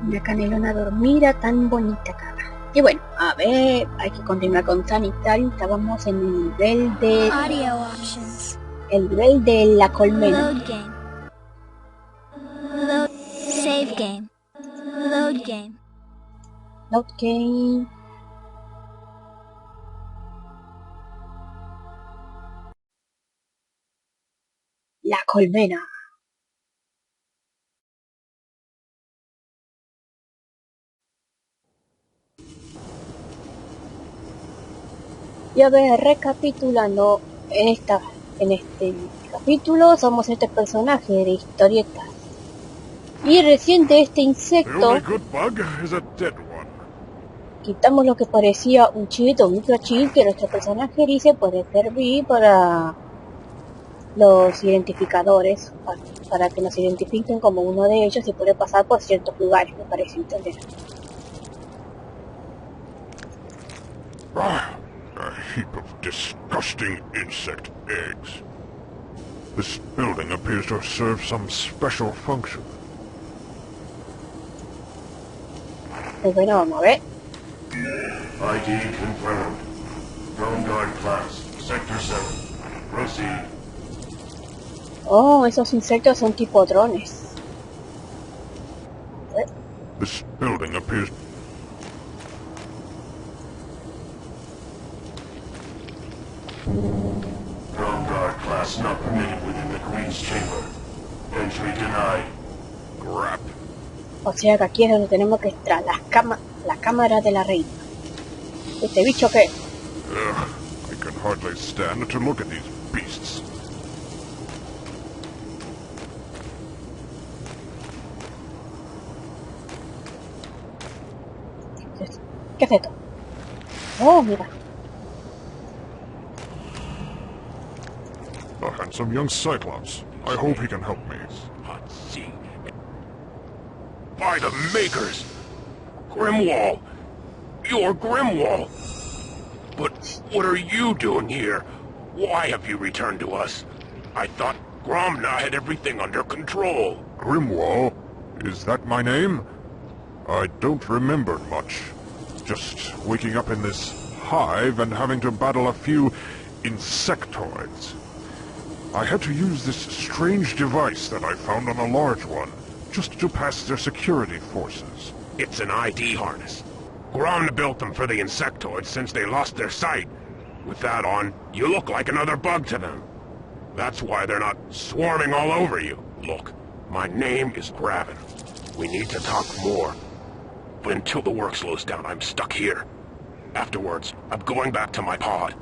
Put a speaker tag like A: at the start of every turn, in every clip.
A: Una canelona dormida tan bonita cara. Y bueno, a ver, hay que continuar con Sanitarium. Estábamos en el nivel de...
B: Audio options.
A: El nivel de la colmena.
B: Load game. Load. Save game. Load game.
A: Load game. La colmena. Y a ver, recapitulando, en este capítulo somos este personaje de historietas. Y recién de este insecto quitamos lo que parecía un chip o microchip que nuestro personaje dice puede servir para los identificadores, para que nos identifiquen como uno de ellos y puede pasar por ciertos lugares, me parece entender.
C: A heap of disgusting insect eggs. This building appears to serve some special function.
A: Pues bueno, vamos a ver.
D: ID confirmed. Drone guard class, sector 7. Proceed.
A: Oh, esos insectos son tipo drones.
C: This building appears...
D: Drone guard class not permitted within the Queen's chamber. Entry denied.
C: Crap.
A: O sea que aquí es donde tenemos que entrar, la cámara de la reina. Este bicho que...
C: I can hardly stand to look at these beasts.
A: ¿Qué es esto? Oh, mira.
C: A handsome young Cyclops. I hope he can help me.
D: By the makers! Grimwall! You're Grimwall! But what are you doing here? Why have you returned to us? I thought Gromna had everything under control.
C: Grimwall? Is that my name? I don't remember much. Just waking up in this hive and having to battle a few insectoids. I had to use this strange device that I found on a large one, just to pass their security forces.
D: It's an ID harness. Gromna built them for the insectoids since they lost their sight. With that on, you look like another bug to them. That's why they're not swarming all over you. Look, my name is Gravin. We need to talk more. But until the work slows down, I'm stuck here. Afterwards, I'm going back to my pod.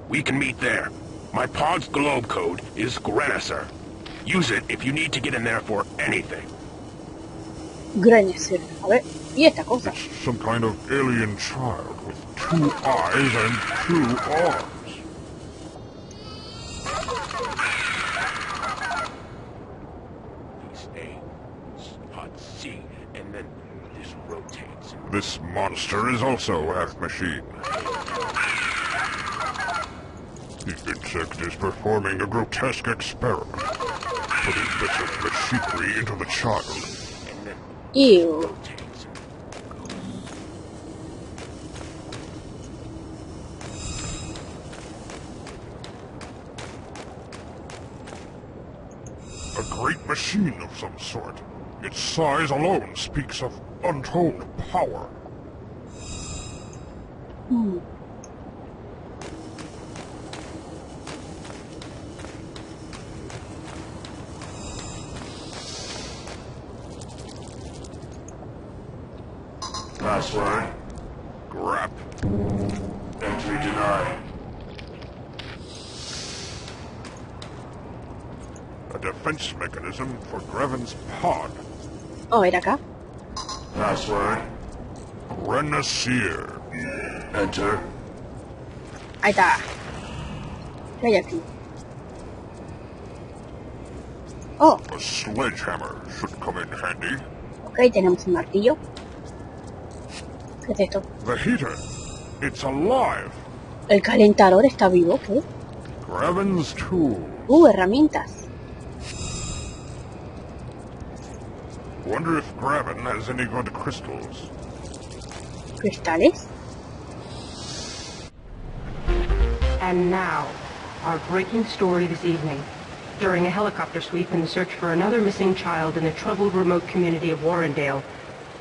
D: We can meet there. My pod's globe code is Grenisser. Use it if you need to get in there for anything.
A: Grenisser. A ver, ¿y esta cosa?
C: It's some kind of alien child with 2 eyes and 2 arms.
D: These A's, pod C, and then this rotates.
C: This monster is also half machine. The insect is performing a grotesque experiment, putting bits of machinery into the child.
A: Ew.
C: A great machine of some sort. Its size alone speaks of untold power.
D: Password.
C: Grap.
D: Entry denied.
C: A defense mechanism for Grevin's pod.
A: Oh, era acá.
D: Password.
C: Renacier.
D: Enter.
A: Ahí está. ¿Qué hay aquí? Oh,
C: A sledgehammer should come in handy.
A: ok, tenemos un martillo. ¿Qué es esto?
C: The heater. It's alive.
A: El calentador está vivo, ¿qué?
C: Grevin's tool.
A: Herramientas.
C: Wonder if Graven has any good crystals.
A: ¿Cristales?
E: And now, our breaking story this evening. During a helicopter sweep in the search for another missing child in the troubled remote community of Warrendale,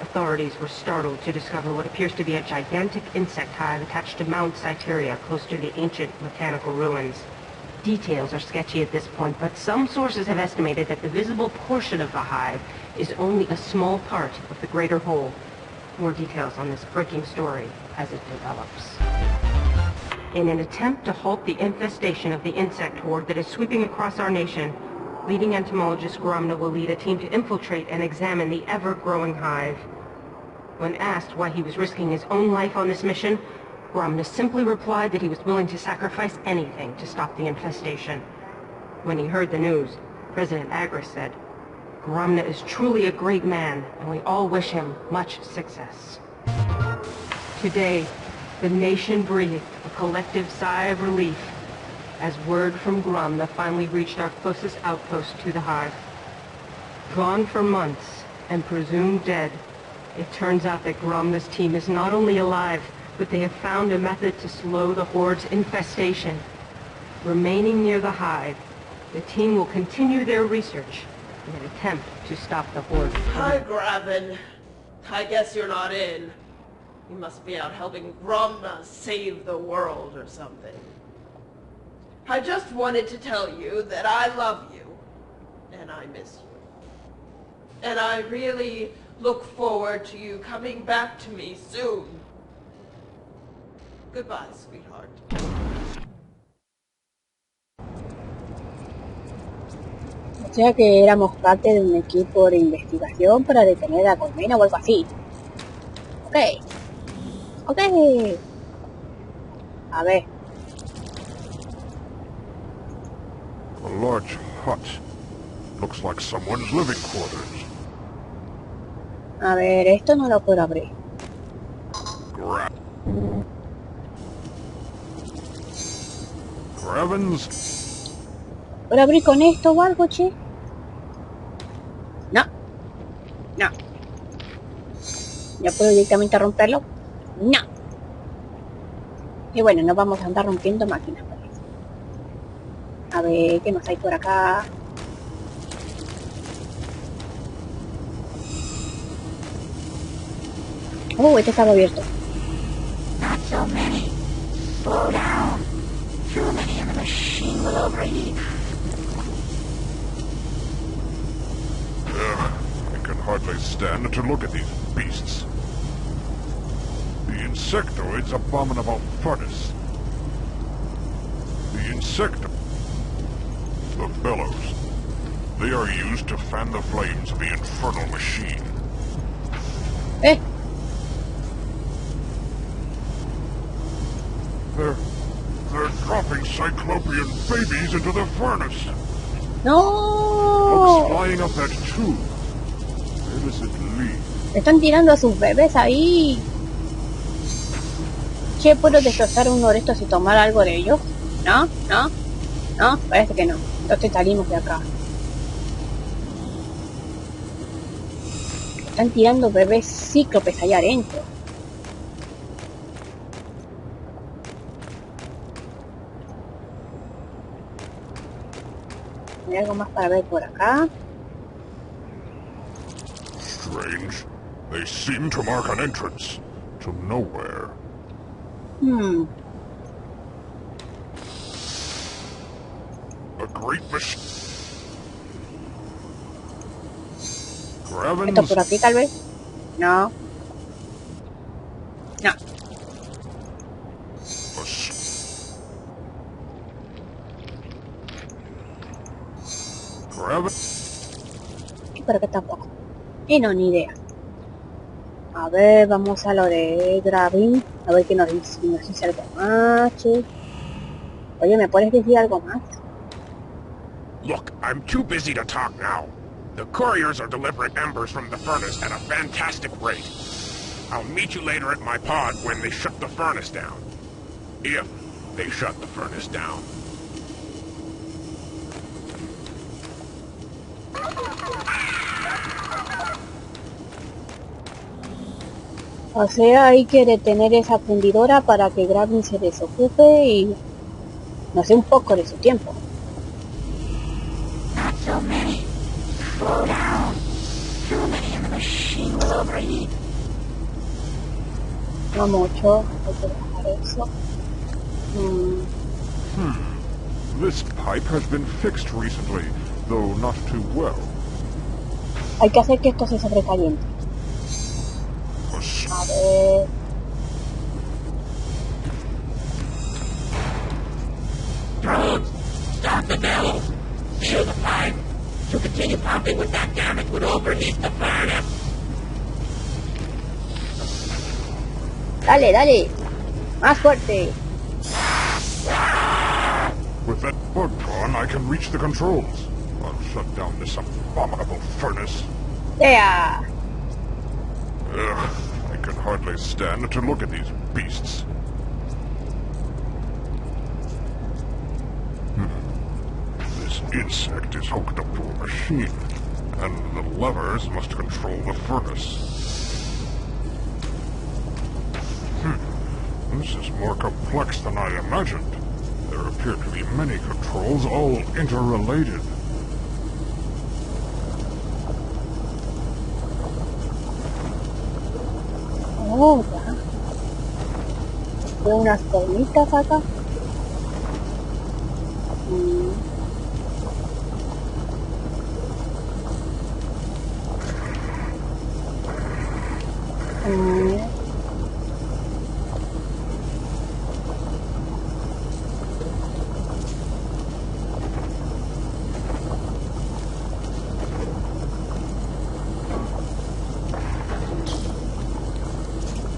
E: authorities were startled to discover what appears to be a gigantic insect hive attached to Mount Sanitarium, close to the ancient mechanical ruins. Details are sketchy at this point, but some sources have estimated that the visible portion of the hive is only a small part of the greater whole. More details on this breaking story as it develops. In an attempt to halt the infestation of the insect horde that is sweeping across our nation, leading entomologist Gromna will lead a team to infiltrate and examine the ever-growing hive. When asked why he was risking his own life on this mission, Gromna simply replied that he was willing to sacrifice anything to stop the infestation. When he heard the news, President Agris said, "Gromna is truly a great man, and we all wish him much success." Today, the nation breathed a collective sigh of relief as word from Gromna finally reached our closest outpost to the hive. Gone for months and presumed dead, it turns out that Gromna's team is not only alive, but they have found a method to slow the horde's infestation. Remaining near the hive, the team will continue their research in an attempt to stop the horde.
F: Hi, Graven. I guess you're not in. You must be out helping Gromna save the world or something. I just wanted to tell you that I love you, and I miss you. And I really look forward to you coming back to me soon. Goodbye, sweetheart.
A: O sea que éramos parte de un equipo de investigación para detener a Colmena o algo así. Ok. Ok. A ver.
C: A large hut. Looks like someone's living quarters.
A: A ver, esto no lo puedo abrir.
C: Graven's.
A: ¿Puedo abrir con esto o algo, che? No. No. ¿Ya puedo directamente romperlo? No. Y bueno, nos vamos a andar rompiendo máquinas. A ver, ¿qué más hay por acá? Este estaba abierto.
G: Not so many. Slow down. Too many and the machine will overheat.
C: I can hardly stand to look at these beasts. The insectoid's abominable furnace. The bellows. They are used to fan the flames of the infernal machine. They're dropping cyclopean babies into the furnace.
A: No.
C: Looks flying up that tube. Where does it lead?
A: Están tirando a sus bebés ahí. Che, ¿puedo destrozar uno de estos y tomar algo de ellos? ¿No? ¿No? ¿No? Parece que no. Entonces salimos de acá. Están tirando bebés cíclopes allá adentro. ¿Hay algo más para ver por acá?
C: Strange. They seem to mark an entrance to nowhere. A great machine.
A: ¿Esto por aquí tal vez? No. No. Y por acá tampoco. Y no, ni idea. A ver, vamos a lo de Gravin. A ver qué nos dice algo más, che. Oye, ¿me puedes decir algo más?
D: Look, I'm too busy to talk now. The couriers are delivering embers from the furnace at a fantastic rate. I'll meet you later at my pod when they shut the furnace down. If they shut the furnace down.
A: O sea, hay que detener esa fundidora para que Gravin se desocupe y no sé, un poco de su tiempo.
G: Not so many. Slow down. Too many and the machine will overheat.
A: No mucho, hay que dejar eso.
C: This pipe has been fixed recently, though not too well.
A: Hay que hacer que esto se sobrecaliente. A ver...
G: Drones, stop the bellows. Seal the pipe. To continue pumping with that damage would overheat the furnace.
A: Dale, dale. Más fuerte.
C: With that bug gone, I can reach the controls. I'll shut down this abominable furnace.
A: Yeah.
C: Ugh, I can hardly stand to look at these beasts. This insect is hooked up to a machine, and the levers must control the furnace. This is more complex than I imagined. There appear to be many controls, all interrelated.
A: Oh, ya. Veo unas formitas acá.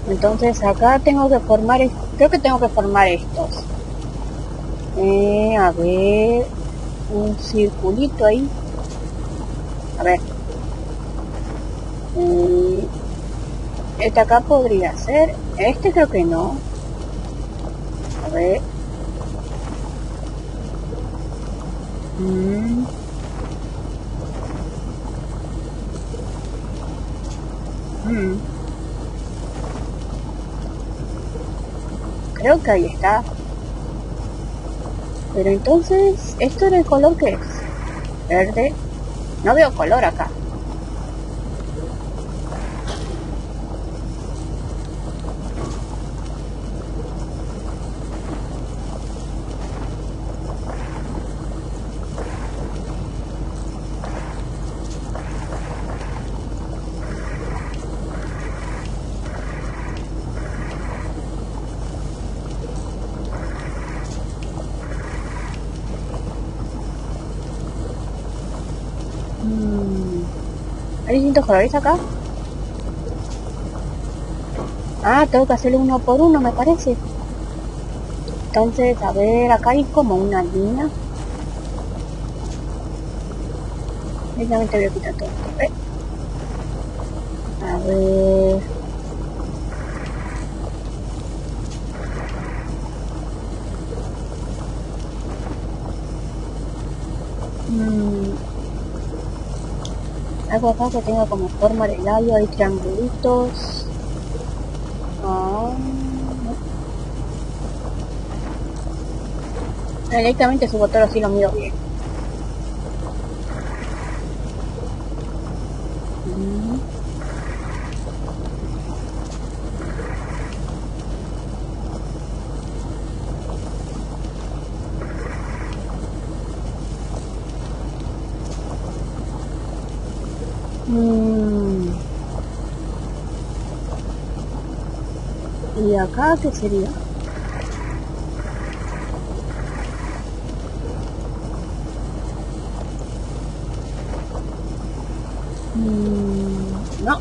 A: Entonces acá tengo que formar, creo que tengo que formar estos. A ver, un circulito ahí. A ver. Este acá podría ser. Este creo que no. A ver. Creo que ahí está. Pero entonces, ¿esto era el color que es? Verde. No veo color acá. ¿Hay distintos colores acá? Ah, tengo que hacerlo uno por uno, me parece. Entonces, a ver, acá hay como una línea. Directamente voy a quitar todo esto. A ver... Algo acá que tenga como forma de labio, hay triangulitos. Directamente su botón así lo miro bien. ¿Y acá qué sería? No.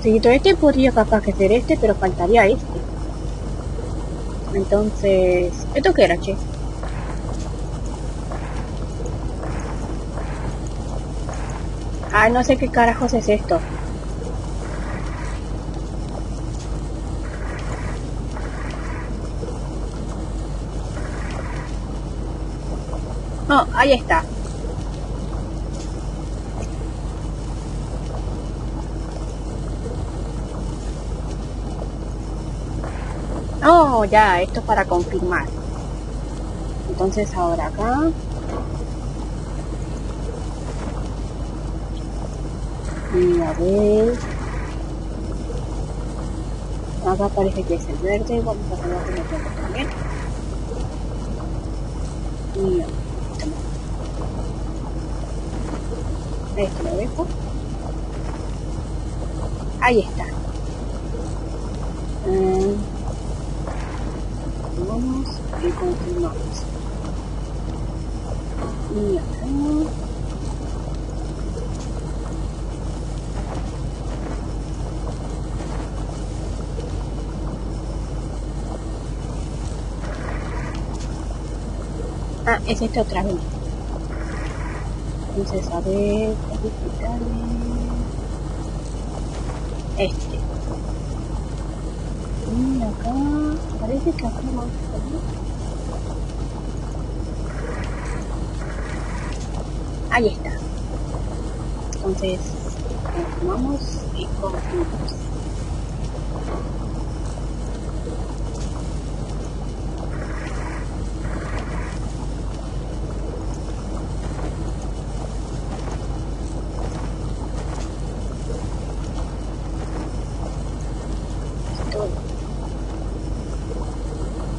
A: Sí, todo este podría capaz que ser este, pero faltaría este. Entonces, ¿esto qué era, che? Ah, no sé qué carajos es esto. Ahí está. Oh, ya, esto es para confirmar. Entonces ahora acá. Y a ver. Acá parece que es el verde. Vamos a probar con el verde también. Y esto lo dejo. Ahí está. Vamos y confirmamos. Y acá. Ah, es este otra vez. Entonces, a ver, este. Y acá, parece que acá vamos a ver. Ahí está. Entonces, confirmamos y confirmamos.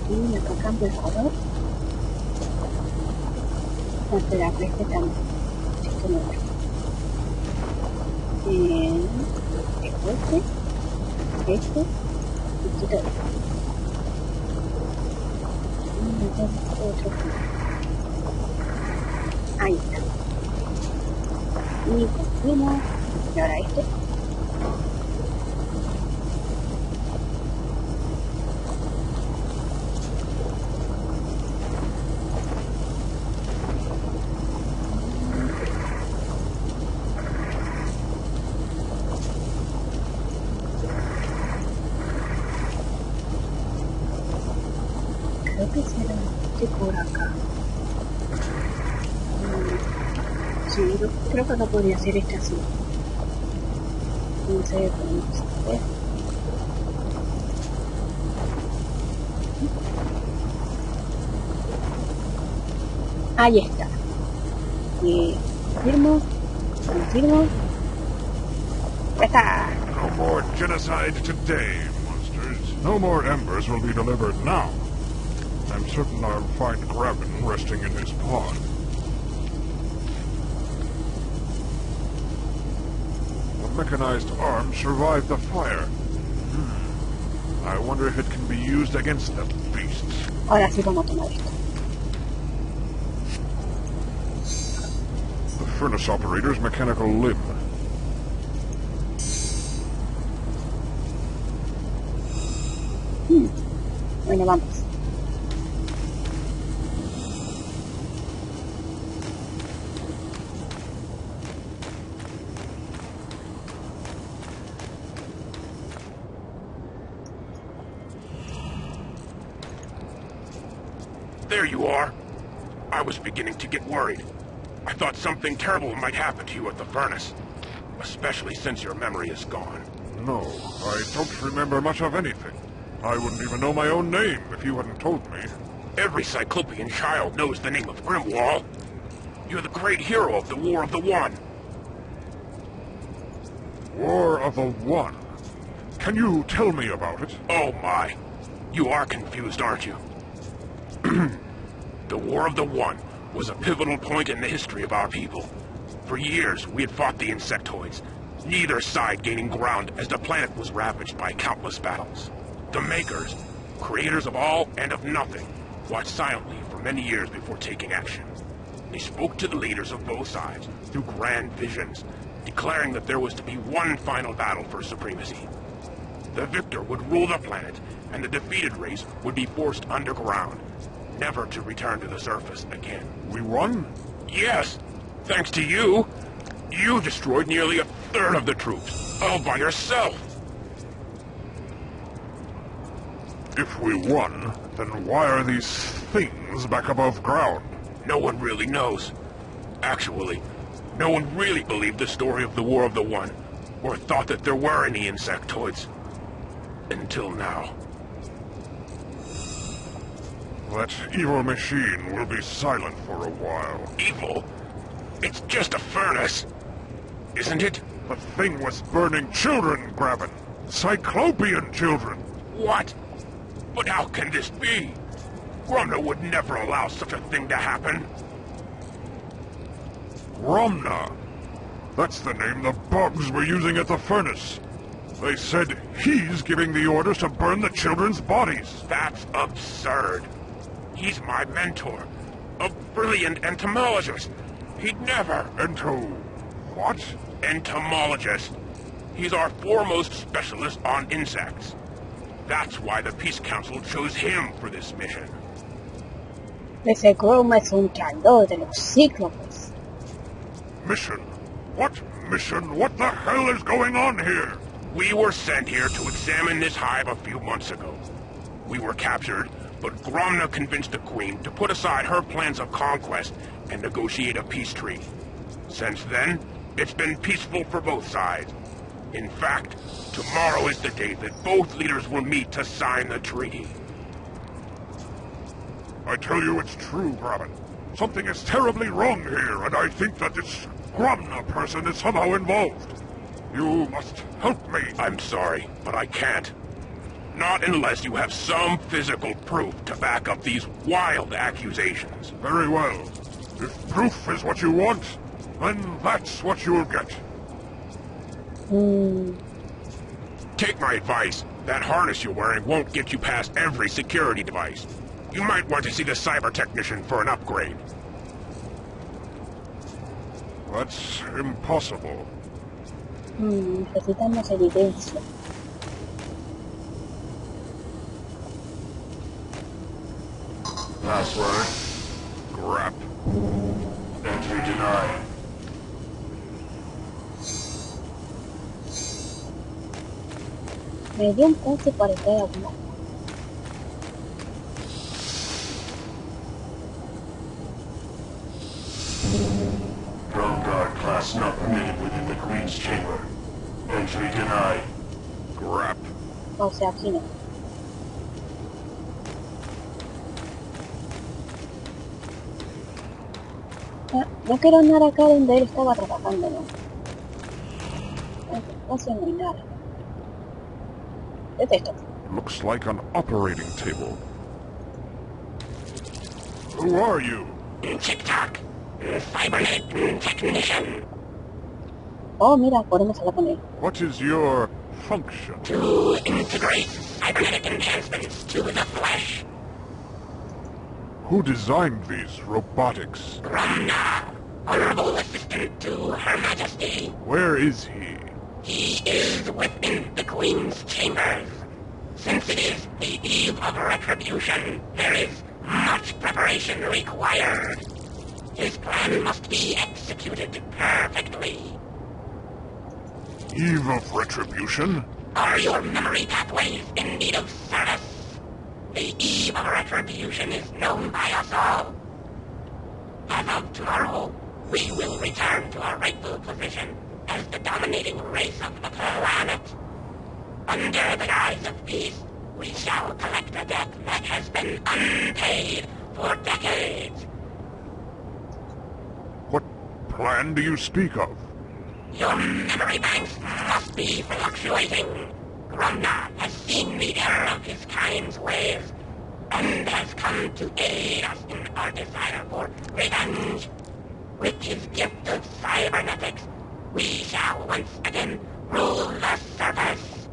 A: Y acá cambio el color. No, espera, este también. Esto no va. Este, y quito esto. Y entonces otro color. Ahí está. Y confirmo. Y ahora este. Creo que será este por acá. Sí, yo creo que no podría ser este así. No sé, podemos ver. Ahí está. Y confirmo. Ya está.
C: No more genocide today, monsters. No more embers will be delivered now. I'm certain I'll find Graben resting in his pod. The mechanized arm survived the fire. I wonder if it can be used against the beasts.
A: Ahora sí vamos a tomar esto.
C: The furnace operator's mechanical limb.
A: Bueno, vamos.
D: There you are. I was beginning to get worried. I thought something terrible might happen to you at the furnace. Especially since your memory is gone.
C: No, I don't remember much of anything. I wouldn't even know my own name if you hadn't told me.
D: Every Cyclopean child knows the name of Grimwall. You're the great hero of the War of the One.
C: War of the One. Can you tell me about it?
D: Oh my. You are confused, aren't you? The War of the One was a pivotal point in the history of our people. For years, we had fought the insectoids, neither side gaining ground as the planet was ravaged by countless battles. The Makers, creators of all and of nothing, watched silently for many years before taking action. They spoke to the leaders of both sides through grand visions, declaring that there was to be one final battle for supremacy. The victor would rule the planet, and the defeated race would be forced underground, never to return to the surface again.
C: We won?
D: Yes, thanks to you. You destroyed nearly a third of the troops, all by yourself.
C: If we won, then why are these things back above ground?
D: No one really knows. Actually, no one really believed the story of the War of the One, or thought that there were any insectoids. Until now.
C: That evil machine will be silent for a while.
D: Evil? It's just a furnace. Isn't it?
C: The thing was burning children, Graben. Cyclopean children.
D: What? But how can this be? Gromna would never allow such a thing to happen.
C: Gromna. That's the name the bugs were using at the furnace. They said he's giving the orders to burn the children's bodies.
D: That's absurd. He's my mentor. A brilliant entomologist. He'd never...
C: What?
D: Entomologist. He's our foremost specialist on insects. That's why the Peace Council chose him for this mission.
A: Ese Groma es un traidor de los cíclopes.
C: Mission? What mission? What the hell is going on here?
D: We were sent here to examine this hive a few months ago. We were captured, but Gromna convinced the Queen to put aside her plans of conquest and negotiate a peace treaty. Since then, it's been peaceful for both sides. In fact, tomorrow is the day that both leaders will meet to sign the treaty.
C: I tell you it's true, Graben. Something is terribly wrong here, and I think that this Gromna person is somehow involved. You must help me.
D: I'm sorry, but I can't. Not unless you have some physical proof to back up these wild accusations.
C: Very well. If proof is what you want, then that's what you'll get.
D: Take my advice. That harness you're wearing won't get you past every security device. You might want to see the cyber technician for an upgrade.
C: That's impossible.
A: Necesitamos evidencia.
C: Password. Grap. Entry denied.
A: Me dio un pulso para entrar a una.
C: Drone guard class not permitted within the Queen's chamber. Entry denied. Grap.
A: O sea, aquí no. No quiero andar acá donde él estaba trabajando, ¿no? No sé muy nada. Detesto.
C: Looks like an operating table. Who are you?
G: TikTok. Cybernet technician.
A: Oh, mira, podemos hablar con él.
C: What is your function?
G: To integrate cybernetic enhancements to the flesh.
C: Who designed these robotics?
G: Gromna, honorable assistant to Her Majesty.
C: Where is he?
G: He is within the Queen's chambers. Since it is the eve of retribution, there is much preparation required. His plan must be executed perfectly.
C: Eve of retribution?
G: Are your memory pathways in need of service? The eve of retribution is known by us all. As of tomorrow, we will return to our rightful position as the dominating race of the planet. Under the guise of peace, we shall collect a debt that has been unpaid for decades.
C: What plan do you speak of?
G: Your memory banks must be fluctuating. Gromna has seen the error of his kind's ways, and has come to aid us in our desire for revenge. With his gift of cybernetics, we shall once again rule the surface.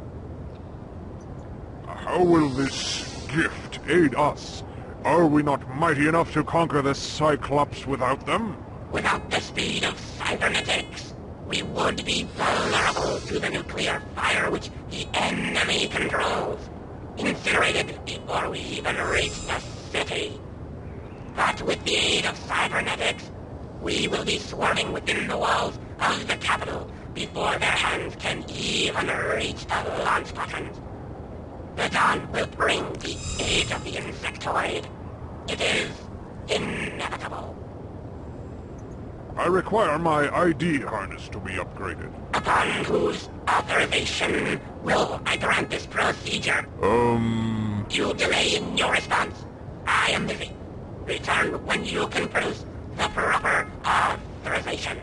C: How will this gift aid us? Are we not mighty enough to conquer the Cyclops without them?
G: Without the speed of cybernetics, we would be vulnerable to the nuclear fire which the enemy controls, incinerated before we even reach the city. But with the aid of cybernetics, we will be swarming within the walls of the Capitol before their hands can even reach the launch buttons. The dawn will bring the age of the insectoid. It is inevitable.
C: I require my ID harness to be upgraded.
G: Upon whose authorization will I grant this procedure?
C: You
G: delay in your response. I am busy. Return when you can produce the proper authorization.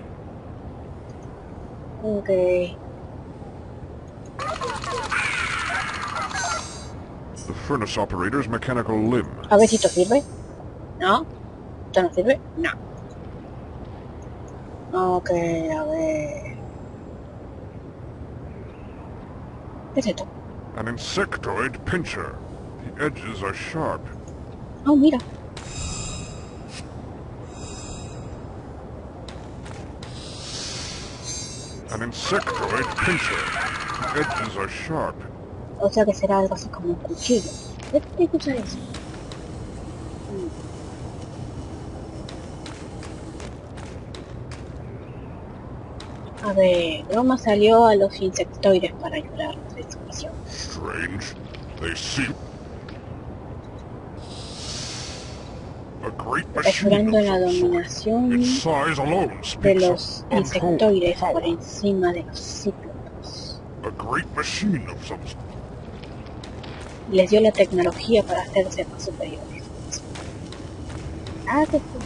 A: Okay.
C: The furnace operator's mechanical limb.
A: A ver si esto sirve. ¿No? ¿Esto no sirve? No. Ok, a ver. ¿Qué es esto?
C: An insectoid pincher. The edges are sharp.
A: Oh, mira.
C: An insectoid pincher. The edges are sharp.
A: O sea que será algo así como un cuchillo. ¿Qué cosa es eso? A ver, Roma salió a los insectoides para ayudarnos en su misión.
C: Strange. They seem... A great machine
A: Ayudando
C: of
A: en la
C: some sort.
A: dominación
C: Its size alone
A: de
C: speaks
A: los
C: of
A: insectoides
C: untold
A: por
C: power.
A: encima de los cíclopos.
C: A great machine of some sort.
A: Les dio la tecnología para hacerse más superiores. Ah, qué cool.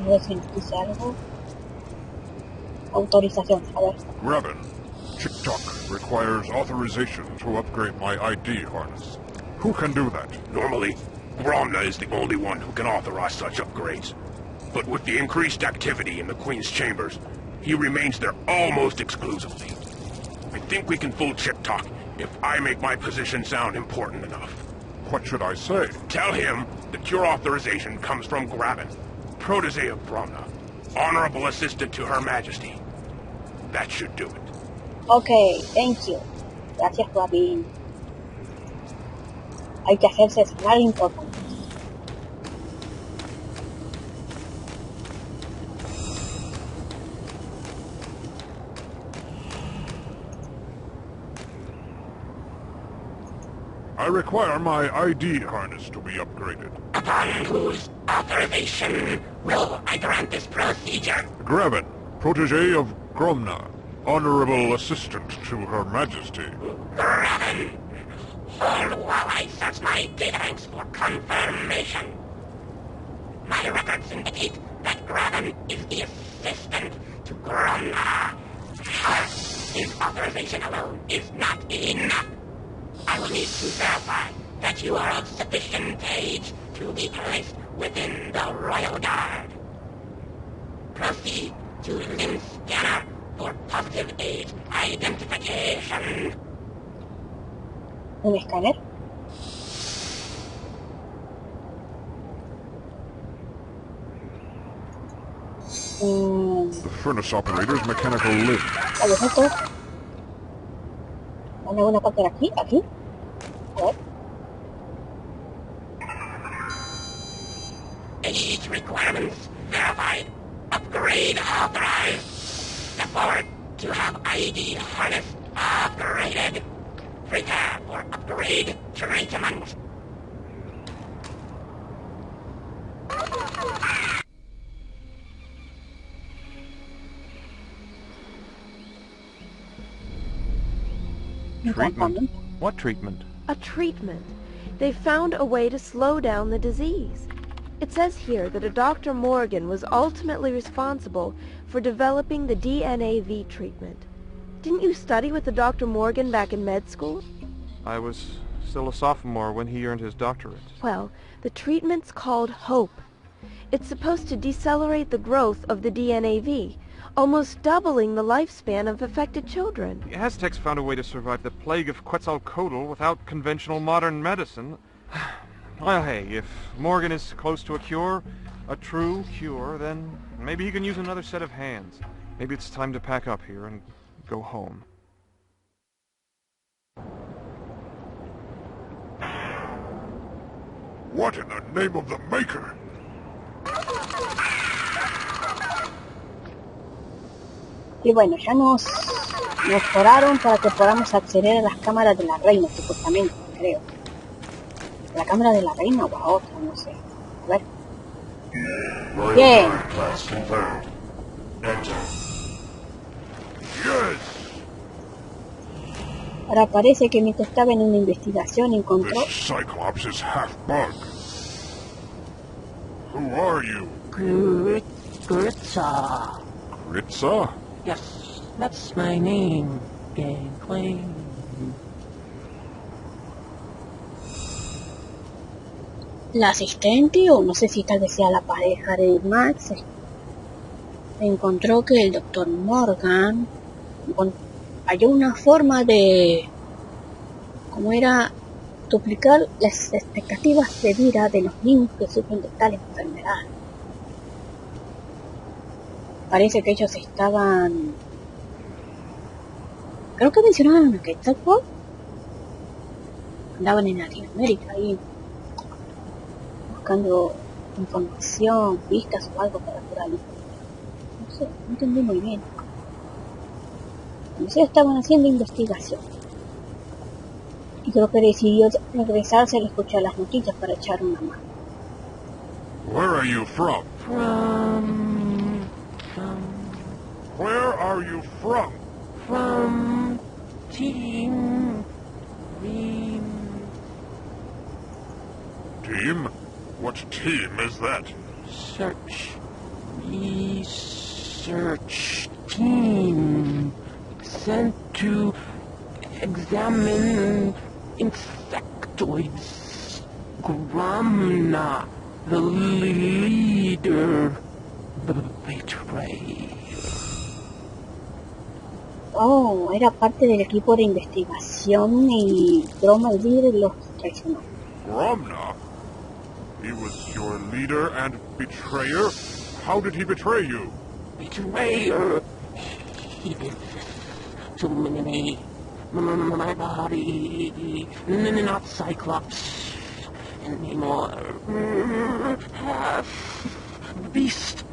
A: A ver si nos dice algo. Autorización, a ver.
C: Graben, Chick-Tock requires authorization to upgrade my ID harness. Who can do that?
D: Normally, Gromna is the only one who can authorize such upgrades. But with the increased activity in the Queen's chambers, he remains there almost exclusively. I think we can fool Chick-Tock if I make my position sound important enough.
C: What should I say?
D: Tell him that your authorization comes from Graben, protege of Gromna, honorable assistant to Her Majesty. That should do it.
A: Ok, thank you. Gracias, Robin. Hay que hacerse sonar importante.
C: I require my ID harness to be upgraded.
G: Upon whose authorization will I grant this procedure?
C: Graben, protege of Gromna, honorable assistant to Her Majesty.
G: Graben. Hold while I search my databanks for confirmation. My records indicate that Graben is the assistant to Gromna. However, his authorization alone is not enough. I will need to verify that you are of sufficient age to be placed within the Royal Guard. Proceed to limb scanner for positive age identification.
A: ¿Un escáner?
C: The furnace operator's mechanical limb.
A: ¿Qué es esto? ¿Hay alguna parte de aquí? ¿Aquí? A ver.
G: Age requirements verified. Upgrade authorized. Step forward to have ID harness upgraded. Prepare for upgrade treatment.
H: Treatment? What treatment?
I: A treatment. They found a way to slow down the disease. It says here that a Dr. Morgan was ultimately responsible for developing the DNAV treatment. Didn't you study with the Dr. Morgan back in med school?
H: I was still a sophomore when he earned his doctorate.
I: Well, the treatment's called HOPE. It's supposed to decelerate the growth of the DNAV, almost doubling the lifespan of affected children.
H: The Aztecs found a way to survive the plague of Quetzalcoatl without conventional modern medicine. Well, hey, if Morgan is close to a cure, a true cure, then maybe he can use another set of hands. Maybe it's time to pack up here and go home.
C: What in the name of the Maker?
A: Y bueno, ya nos mejoraron para que podamos acceder a las cámaras de la reina, supuestamente, creo. ¿La cámara de la reina o a otra? No sé. A ver. Bien. Ahora parece que mientras estaba en una investigación encontró...
C: This Cyclops is half bug. Who are you?
J: Gritza.
C: Gritza?
J: Yes, that's my name, Gangplank.
A: La asistente, o no sé si tal vez sea la pareja de Max, encontró que el doctor Morgan halló una forma de, como era, duplicar las expectativas de vida de los niños que sufren de tal enfermedad. Parece que ellos estaban, creo que mencionaban a Capitulo, andaban en Latinoamérica ahí buscando información, pistas o algo para curar. No sé, no entendí muy bien. No sé, estaban haciendo investigación. Y creo que decidió regresarse al escuchar las noticias para echar una mano.
C: Where are you from? Where are you from?
J: From Team.
C: Team? What team is that?
J: Research team sent to examine insectoids. Gromna, the leader, betrayed.
A: Oh, era parte del equipo de investigación y Broma el líder los traicionó.
C: Gromna? He was your leader and betrayer? How did he betray you?
J: Betrayer? He did this to me. My body. Not Cyclops anymore. Half beast.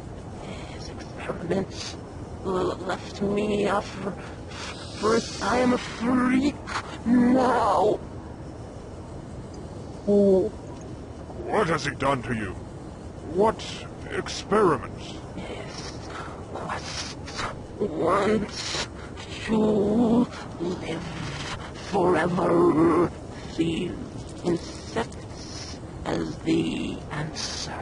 J: His experiments left me first. I am a freak now.
C: What has he done to you? What experiments?
J: Quest wants to live forever. See insects as the answer.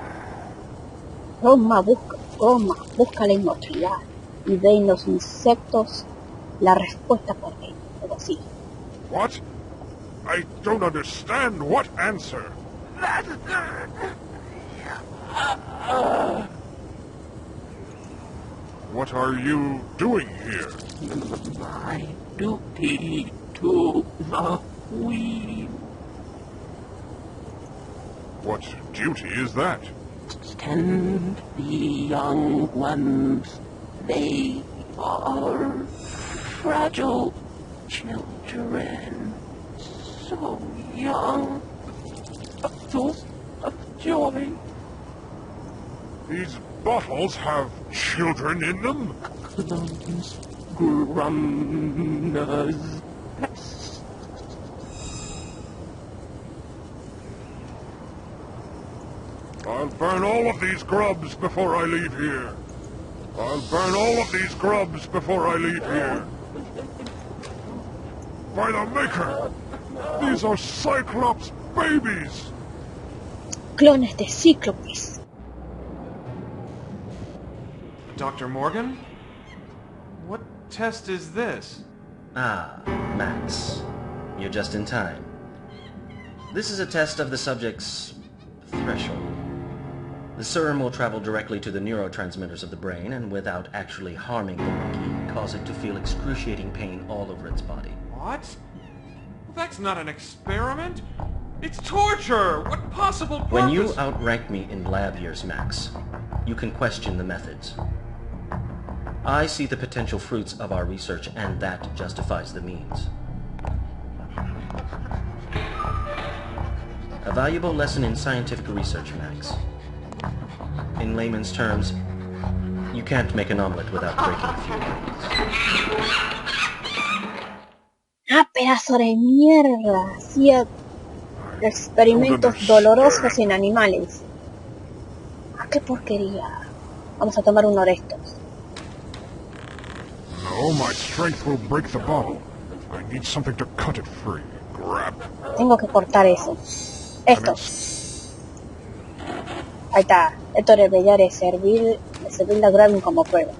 A: Broma busca la inmortalidad y ve en los insectos la respuesta por él, algo así.
C: What? I don't understand. What answer? What are you doing here?
J: My duty to the Queen.
C: What duty is that?
J: Tend the young ones. They are fragile children. So young. Full of joy.
C: These bottles have children in them?
J: Those grumners.
C: I'll burn all of these grubs before I leave here. I'll burn all of these grubs before I leave here. By the Maker! These are Cyclops babies!
A: Clones de Cíclopes.
H: Dr. Morgan? What test is this?
K: Ah, Max. You're just in time. This is a test of the subject's threshold. The serum will travel directly to the neurotransmitters of the brain and without actually harming the monkey, cause it to feel excruciating pain all over its body.
H: What? That's not an experiment. It's torture! What possible purpose?
K: When you outrank me in lab years, Max, you can question the methods. I see the potential fruits of our research, and that justifies the means. A valuable lesson in scientific research, Max. In layman's terms, you can't make an omelet without breaking a few eggs.
A: Ah, pedazo de mierda. Hacía experimentos dolorosos en animales. Ah, qué porquería. Vamos a tomar uno de estos.
C: No, my strength will break the bottle. I need something to cut it free. Grab.
A: Tengo que cortar eso. Esto. Ahí está. Esto debería de servir la grabbing como prueba.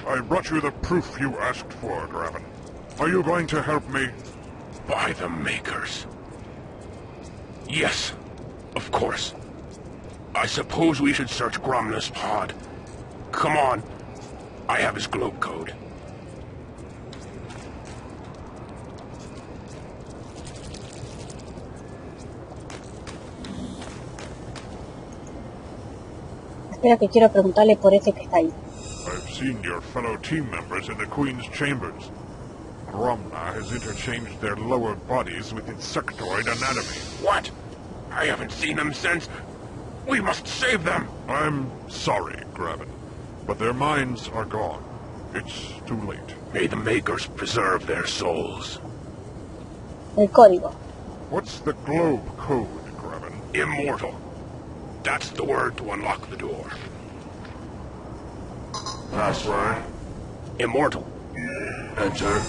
C: I brought you the proof you asked for, Graven. Are you going to help me?
D: By the makers. Yes, of course. I suppose we should search Gromna's pod. Come on. I have his globe code.
A: Espera que quiero preguntarle por ese que está ahí.
C: I've seen your fellow team members in the Queen's chambers. Gromna has interchanged their lower bodies with insectoid anatomy.
D: What? I haven't seen them since. We must save them.
C: I'm sorry, Graven, but their minds are gone. It's too late.
D: May the makers preserve their souls.
A: El código.
C: What's the globe code, Graven?
D: Immortal. That's the word to unlock the door.
C: Password.
D: Immortal.
C: Enter.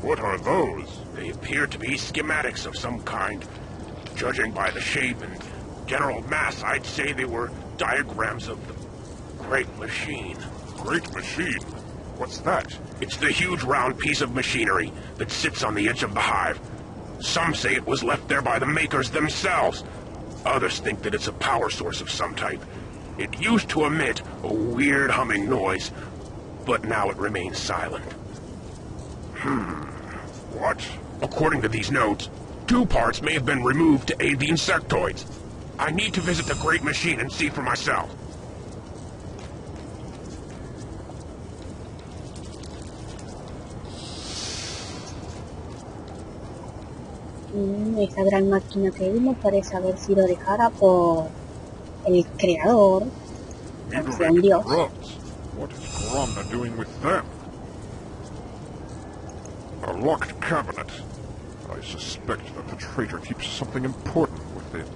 C: What are those?
D: They appear to be schematics of some kind. Judging by the shape and general mass, I'd say they were diagrams of the Great Machine.
C: Great Machine? What's that?
D: It's the huge round piece of machinery that sits on the edge of the hive. Some say it was left there by the makers themselves. Others think that it's a power source of some type. It used to emit a weird humming noise, but now it remains silent.
C: What?
D: According to these notes, 2 parts may have been removed to aid the insectoids. I need to visit the Great Machine and see for myself.
A: Esa gran máquina que vimos parece haber sido dejada por el creador, o sea, un dios.
C: What is Gromna doing with them? A locked cabinet. I suspect that the traitor keeps something important within.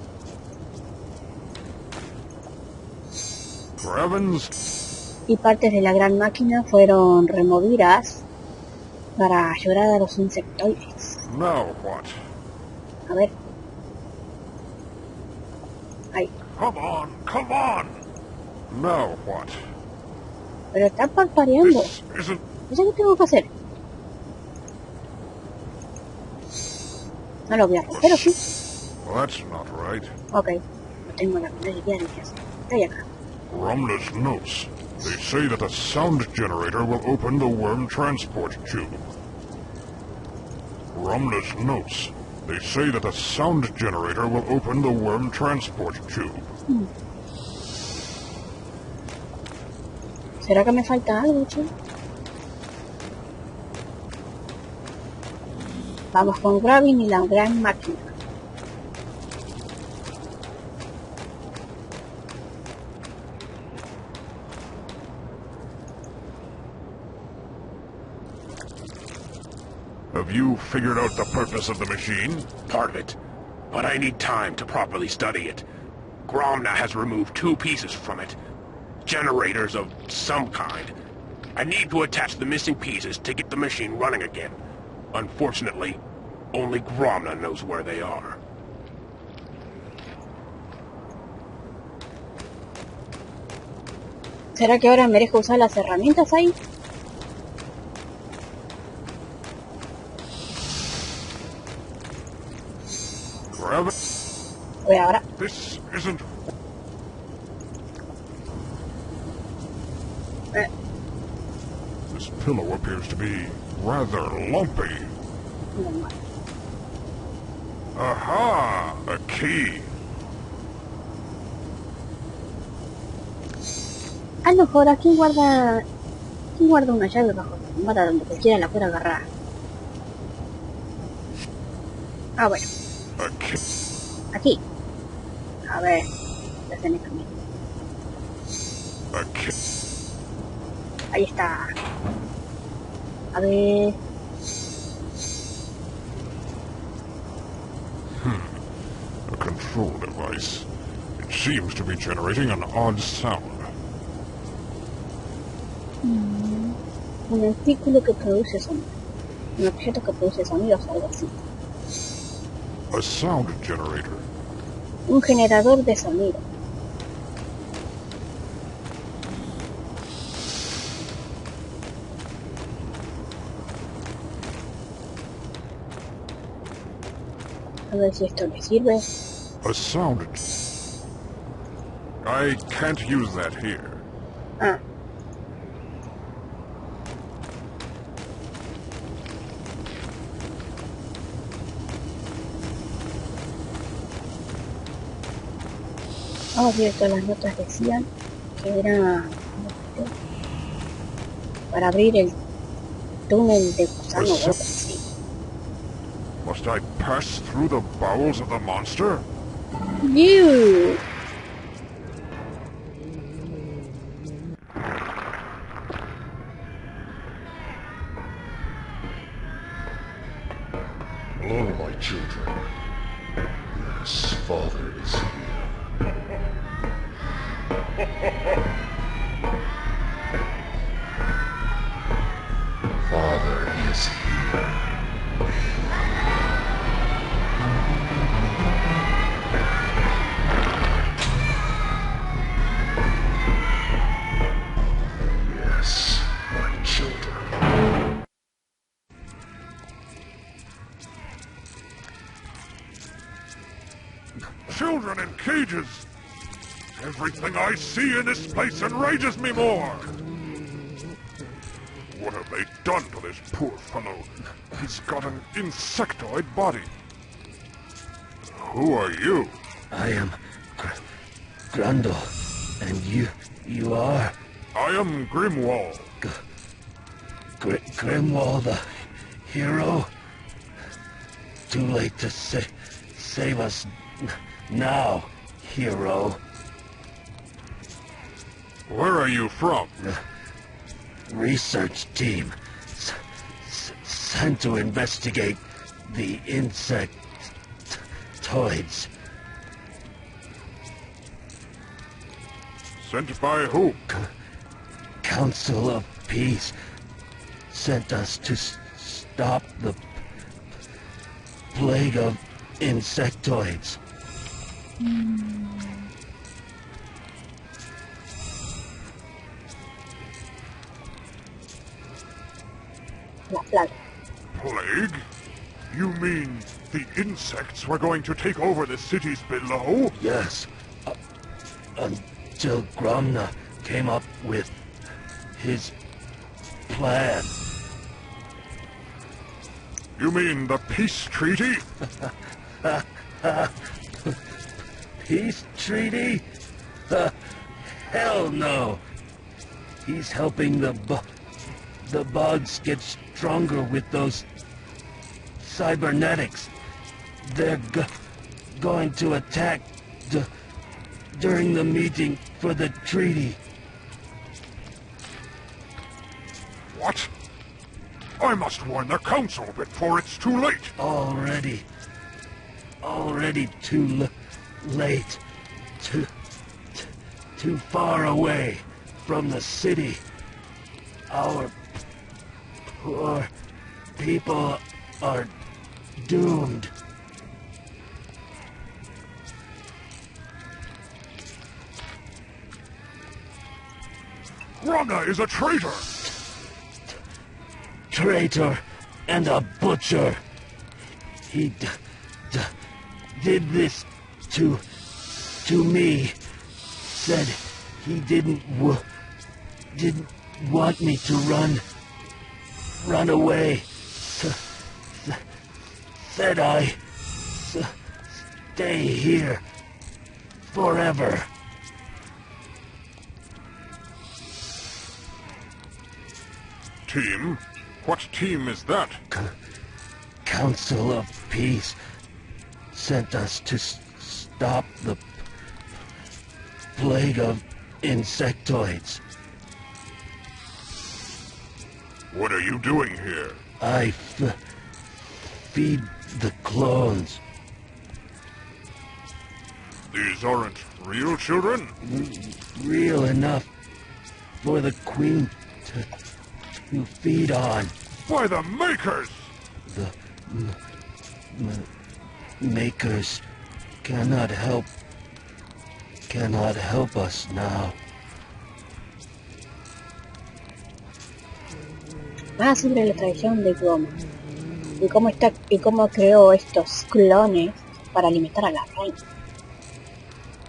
C: Gravens?
A: Y partes de la gran máquina fueron removidas para ayudar a los insectoides.
C: Now what?
A: A ver. Ahí.
C: Come on, come on! Now what?
A: Pero está parpadeando.
C: This isn't...
A: No sé qué tengo que hacer. No lo voy a romper, ¿o sí?
C: Well, that's not right.
A: Ok. No tengo la menor idea de qué hacer. Estoy acá.
C: Gromna's notes. They say that a sound generator will open the worm transport tube. Gromna's notes. They say that a sound generator will open the worm transport tube.
A: ¿Será que me falta algo, che? Vamos con Gravin y la gran máquina.
C: Have you figured out the purpose of the machine?
D: Part of it. But I need time to properly study it. Gromna has removed 2 pieces from it. Generators of some kind. I need to attach the missing pieces to get the machine running again. Unfortunately, only Gromna knows where they are.
A: ¿Será que ahora me dejo usar las herramientas ahí? Voy ahora.
C: This isn't... This pillow appears to be rather lumpy. Aha! A key.
A: A lo mejor aquí guarda... ¿Quién guarda una llave bajo la almohada donde cualquiera la pueda agarrar? Ah, bueno.
C: A key.
A: Aquí. A ver. Está en el camino.
C: A key.
A: Ahí está. A ver...
C: A control device. It seems to be generating an odd sound.
A: Un artículo que produce sonido. Un objeto que produce sonidos, algo así.
C: A sound generator.
A: Un generador de sonido. A ver si esto le sirve.
C: A sound... I can't use that here.
A: Ah. Vamos a ver, todas las notas decían que era para abrir el túnel de gusano o algo así.
C: Must I pass through the bowels of the monster?
A: You.
C: Hello, my children. Yes, Father is here. Father is here. Yes, my children. Children in cages! Everything I see in this place enrages me more! What have they done to this poor fellow? He's got an insectoid body. Who are you?
J: I am Grundle, and you are?
C: I am Grimwall.
J: Grimwall, the hero? Too late to save us now, hero.
C: Where are you from?
J: Research team sent to investigate the insectoids.
C: Sent by who?
J: Council of Peace sent us to stop the plague of insectoids.
A: La plaga.
C: Plague? You mean the insects were going to take over the cities below?
J: Yes. Until Gromna came up with his plan.
C: You mean the peace treaty?
J: Peace treaty? Hell no. He's helping the bugs get stronger with those cybernetics. They're going to attack during the meeting for the treaty.
C: What? I must warn the council before it's too late.
J: Already too late. Too far away from the city. Our poor people are doomed.
C: Gromna is a traitor!
J: Traitor and a butcher. He did this to me. Said he didn't want me to run away. Said I stay here forever.
C: Team? What team is that?
J: Council of Peace sent us to stop the plague of insectoids.
C: What are you doing here?
J: I feed the clones.
C: These aren't real children?
J: Real enough for the Queen to feed on.
C: By the Makers!
J: The Makers cannot help us now.
A: Sobre la traición de Grom y cómo creó estos clones para alimentar a la reina.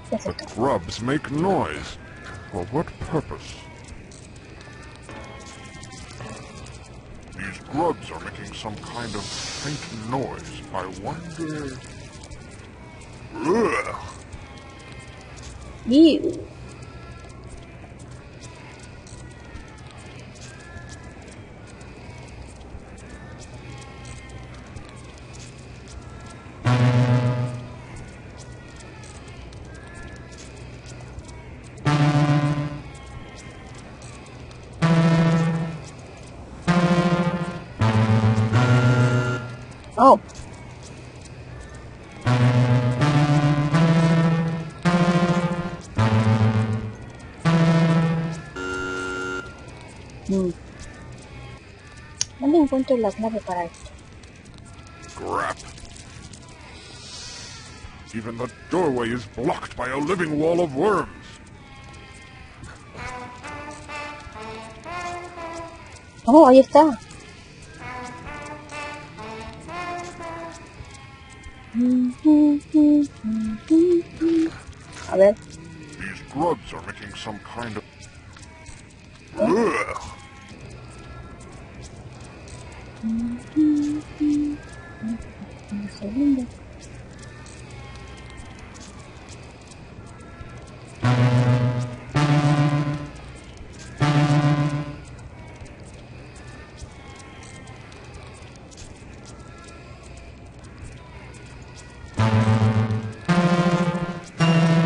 A: ¿Qué es
C: The
A: esto?
C: grubs make noise. For what purpose? These grubs are making some kind of faint noise. I wonder... Ugh!
A: Ew. Oh. ¿Dónde encuentro la clave para esto?
C: Crap. Even the doorway is blocked by a living wall of worms.
A: Oh, ahí está. A ver.
C: These grubs are making some kind of... Ugh!
A: Un segundo.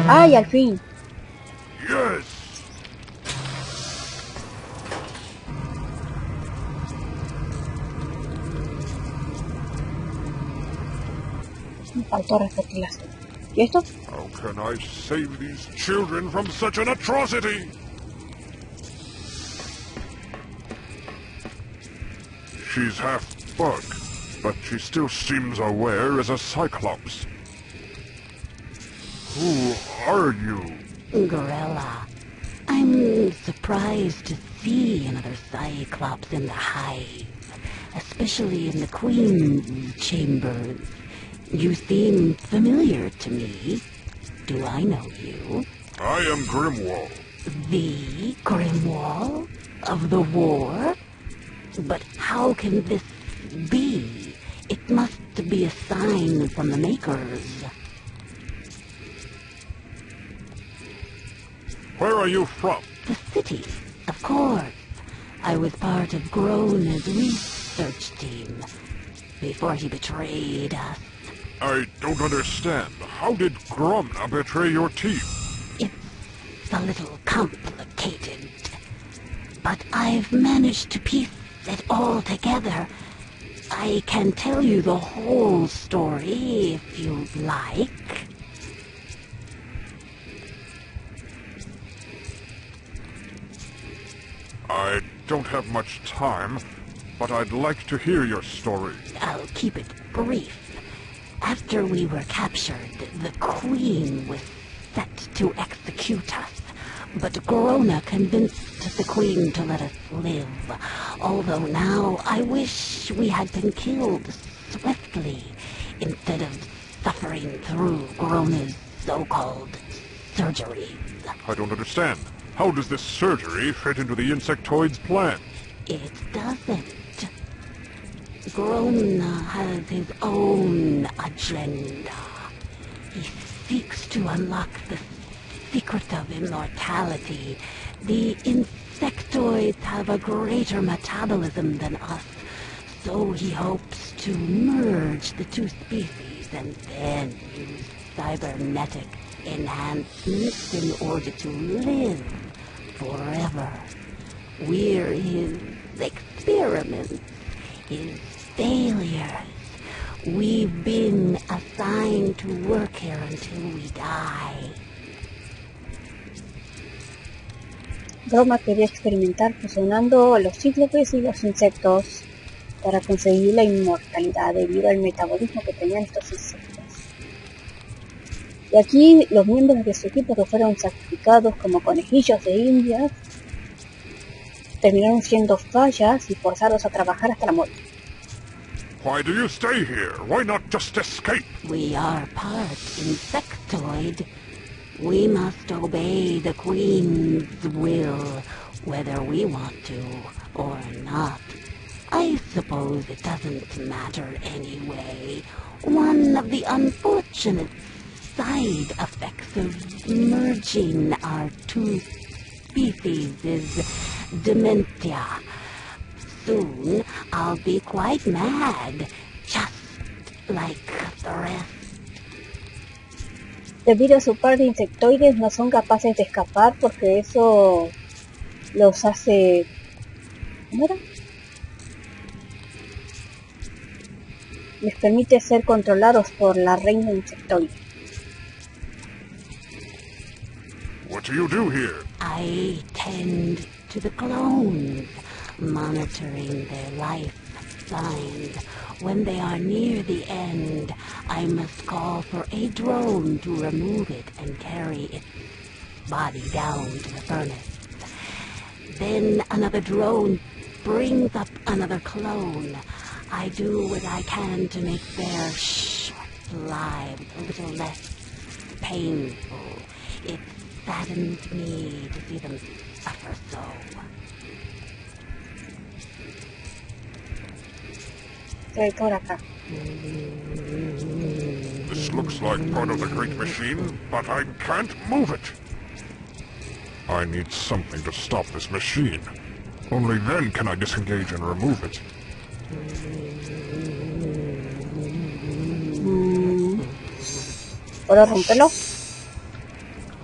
A: ¡Ay, al fin!
C: Yes!
A: Me faltó repetir la serie. ¿Y esto?
C: How can I save these children from such an atrocity? She's half bug, but she still seems aware as a cyclops. Who are you?
L: Gorilla. I'm surprised to see another Cyclops in the hive, especially in the Queen's chambers. You seem familiar to me. Do I know you?
C: I am Grimwall.
L: The Grimwall of the war? But how can this be? It must be a sign from the Makers.
C: Where are you from?
L: The city, of course. I was part of Grona's research team before he betrayed us.
C: I don't understand. How did Gromna betray your team?
L: It's a little complicated, but I've managed to piece it all together. I can tell you the whole story if you'd like.
C: I don't have much time, but I'd like to hear your story.
L: I'll keep it brief. After we were captured, the Queen was set to execute us, but Grona convinced the Queen to let us live. Although now I wish we had been killed swiftly, instead of suffering through Grona's so-called surgeries.
C: I don't understand. How does this surgery fit into the insectoid's plans?
L: It doesn't. Gromna has his own agenda. He seeks to unlock the secret of immortality. The insectoids have a greater metabolism than us, so he hopes to merge the two species and then use cybernetic enhancements in order to live forever. We're his experiments, his failures. We've been assigned to work here until we die.
A: Roma quería experimentar fusionando los cíclopes y los insectos para conseguir la inmortalidad debido al metabolismo que tenían estos insectos. Y aquí los miembros de su equipo que fueron sacrificados como conejillos de indias terminaron siendo fallas y forzados a trabajar hasta la muerte.
C: Why do you stay here? Why not just escape?
L: We are part insectoid. We must obey the Queen's will, whether we want to or not. I suppose it doesn't matter anyway. One of the unfortunate side effects of merging our two species is dementia. Soon I'll be quite mad, just like the rest.
A: Debido a su par de insectoides no son capaces de escapar porque eso los hace... ¿Cómo era? Les permite ser controlados por la reina insectoide.
C: What do you do here?
L: I tend to the clones, monitoring their life signs. When they are near the end, I must call for a drone to remove it and carry its body down to the furnace. Then another drone brings up another clone. I do what I can to make their short lives a little less painful. It saddens me to see them suffer so.
A: Por acá.
C: This looks like part of the great machine, but I can't move it. I need something to stop this machine. Only then can I disengage and remove it.
A: ¿Puedo romperlo?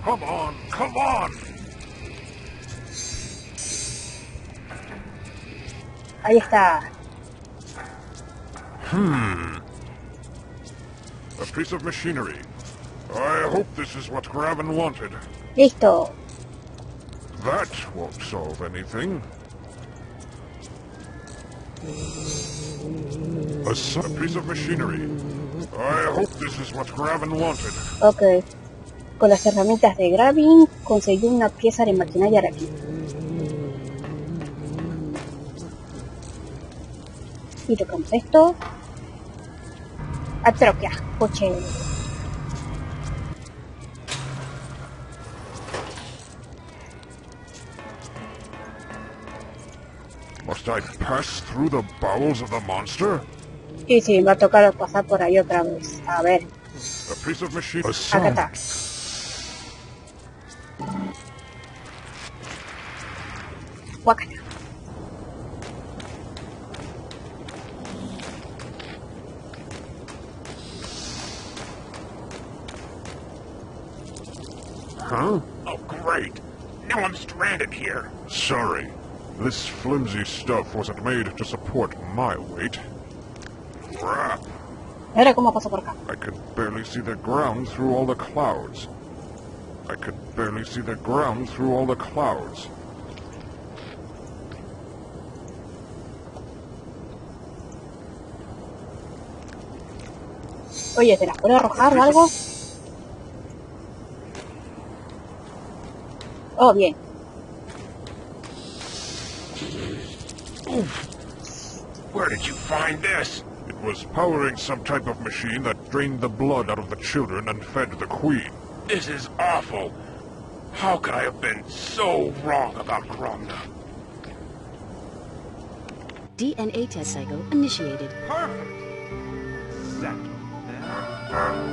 C: Come on, come on!
A: Ahí está.
C: A piece of machinery. I hope this is what Graven wanted.
A: Listo.
C: That won't solve anything. A piece of machinery. I hope this is what Graven wanted.
A: Ok. Con las herramientas de Gravin conseguí una pieza de maquinaria de aquí. Y tocamos esto. Ah, pero qué asco, che.
C: Must I pass through the bowels of the monster?
A: Y sí, va a tocar pasar por ahí otra vez. A ver.
C: A piece of machine.
A: Acá está. Guácala.
C: Huh?
D: Oh, great. Now I'm stranded here.
C: Sorry. This flimsy stuff wasn't made to support my weight. Crap.
A: Ahora cómo paso por acá.
C: I could barely see the ground through all the clouds. I could barely see the ground through all the clouds.
A: Oye, ¿te las puedo arrojar o algo? Oh, bien.
D: Where did you find this?
C: It was powering some type of machine that drained the blood out of the children and fed the queen.
D: This is awful. How could I have been so wrong about Gromna?
M: DNA test cycle initiated.
H: Perfect! Exactly.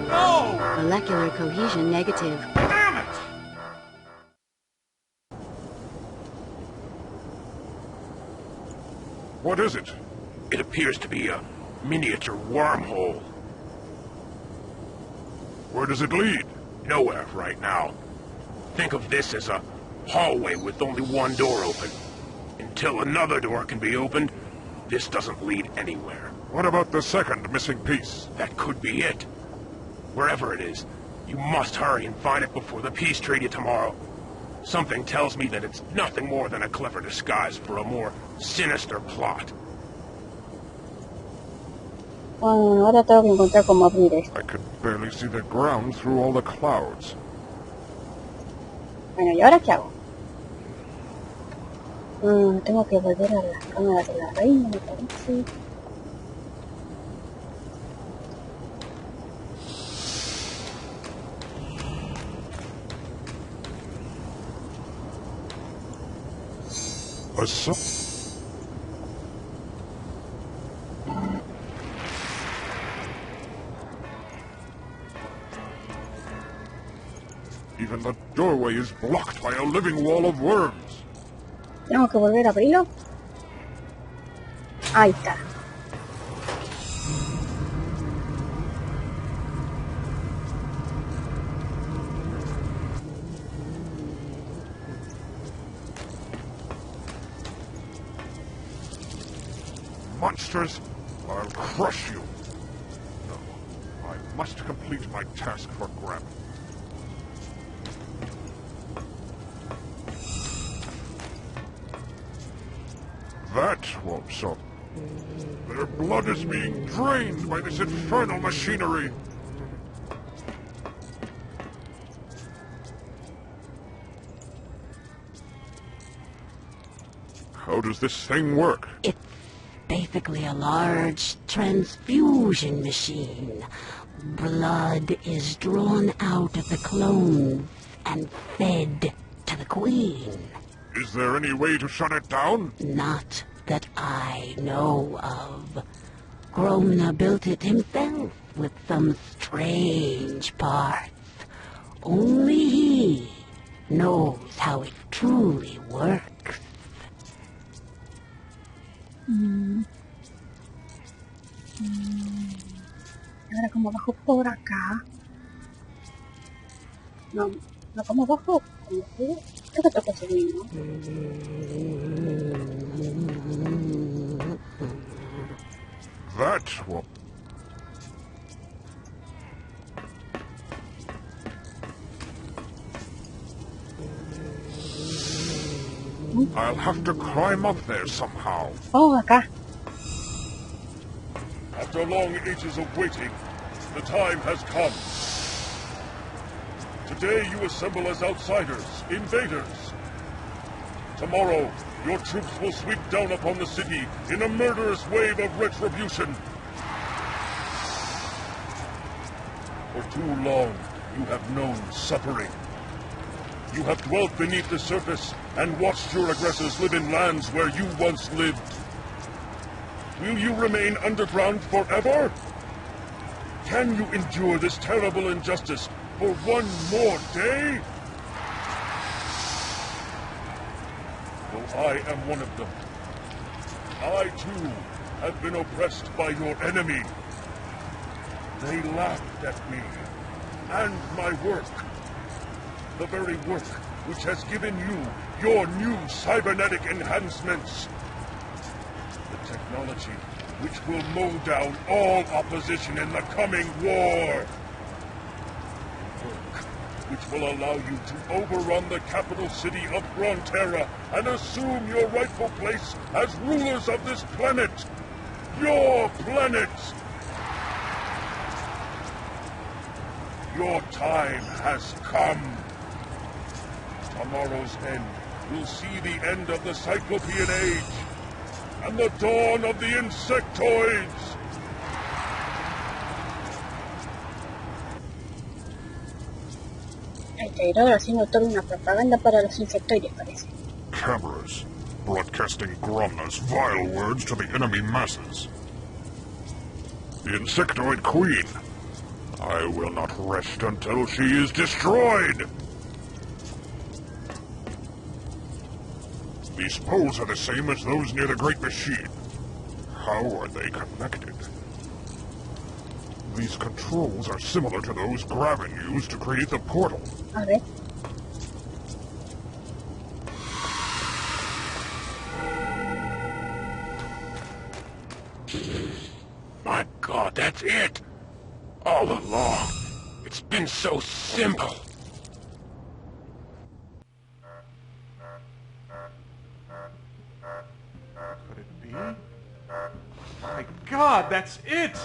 H: No!
M: Molecular cohesion negative.
H: Damn it!
C: What is it?
D: It appears to be a miniature wormhole.
C: Where does it lead?
D: Nowhere right now. Think of this as a hallway with only one door open. Until another door can be opened, this doesn't lead anywhere.
C: What about the second missing piece?
D: That could be it. Wherever it is, you must hurry and find it before the peace treaty tomorrow. Something tells me that it's nothing more than a clever disguise for a more sinister plot.
A: Bueno, ahora tengo que encontrar cómo abrir esto.
C: I could barely see the ground through all the clouds.
A: Bueno, ¿y ahora qué hago? Tengo que volver a la cámara de la reina, me parece.
C: Even the doorway is blocked by a living wall of worms.
A: Tengo que volver a abrirlo. Ahí está.
C: Monsters, I'll crush you. No, I must complete my task for Grab. That won't solve. Their blood is being drained by this infernal machinery. How does this thing work?
L: It's basically a large transfusion machine. Blood is drawn out of the clones and fed to the Queen.
C: Is there any way to shut it down?
L: Not that I know of. Colmena built it himself with some strange parts. Only he knows how it truly works.
A: Ahora como bajo por acá. No, no como bajo. Como creo que toca subir, ¿no?
C: That will... I'll have to climb up there somehow.
A: Oh, acá.
C: After long ages of waiting, the time has come. Today you assemble as outsiders, invaders. Tomorrow, your troops will sweep down upon the city in a murderous wave of retribution. For too long, you have known suffering. You have dwelt beneath the surface and watched your aggressors live in lands where you once lived. Will you remain underground forever? Can you endure this terrible injustice for one more day? Though I am one of them, I too have been oppressed by your enemy. They laughed at me and my work. The very work which has given you your new cybernetic enhancements. The technology which will mow down all opposition in the coming war. Work which will allow you to overrun the capital city of Frontera and assume your rightful place as rulers of this planet. Your planet! Your time has come. Tomorrow's end will see the end of the Cyclopean Age and the dawn of the Insectoids.
A: El traidor haciendo toda una propaganda para los insectoides, parece.
C: Cameras. broadcasting Gromna's vile words to the enemy masses. The insectoid queen. I will not rest until she is destroyed! These poles are the same as those near the Great Machine. How are they connected? These controls are similar to those Gravin used to create the portal.
A: Okay.
D: My God, that's it! All along. It's been so simple.
H: Could it be? My God, that's it!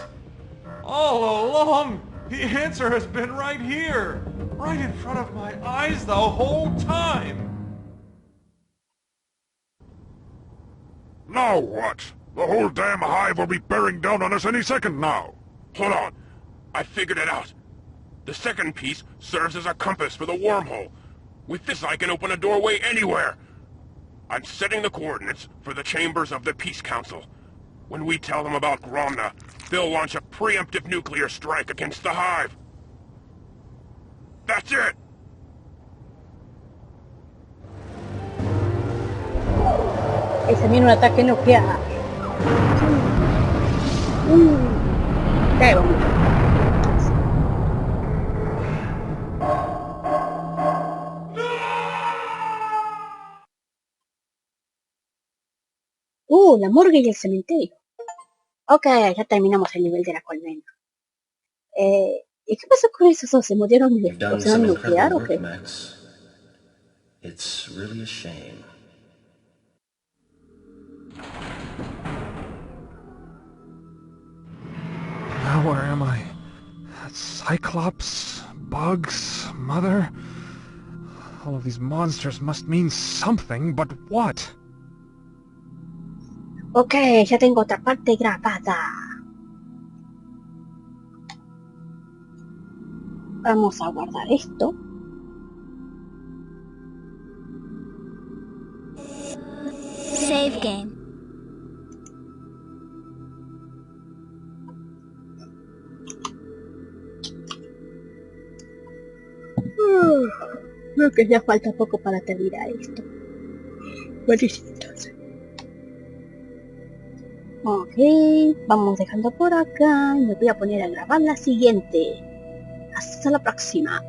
H: All along, the answer has been right here! Right in front of my eyes the whole time!
C: Now what? The whole damn hive will be bearing down on us any second now.
D: Hold on. I figured it out. The second piece serves as a compass for the wormhole. With this I can open a doorway anywhere. I'm setting the coordinates for the chambers of the Peace Council. When we tell them about Gromna, they'll launch a preemptive nuclear strike against the hive. That's it!
A: Ese viene un ataque nuclear. Qué bonito. La morgue y el cementerio. Ok, ya terminamos el nivel de la colmena. ¿Y qué pasó con esos dos? ¿Se murieron de
K: You've done
A: explosión
K: some
A: nuclear
K: incredible
A: o
K: work,
A: qué?
K: Max. It's really a shame.
H: Now where am I? Cyclops? Bugs? Mother? All of these monsters must mean something, but what?
A: Ok, ya tengo otra parte grabada. Vamos a guardar esto.
B: Save game.
A: Creo que ya falta poco para terminar esto. Buenísimo, entonces. Ok, vamos dejando por acá y me voy a poner a grabar la siguiente. Hasta la próxima.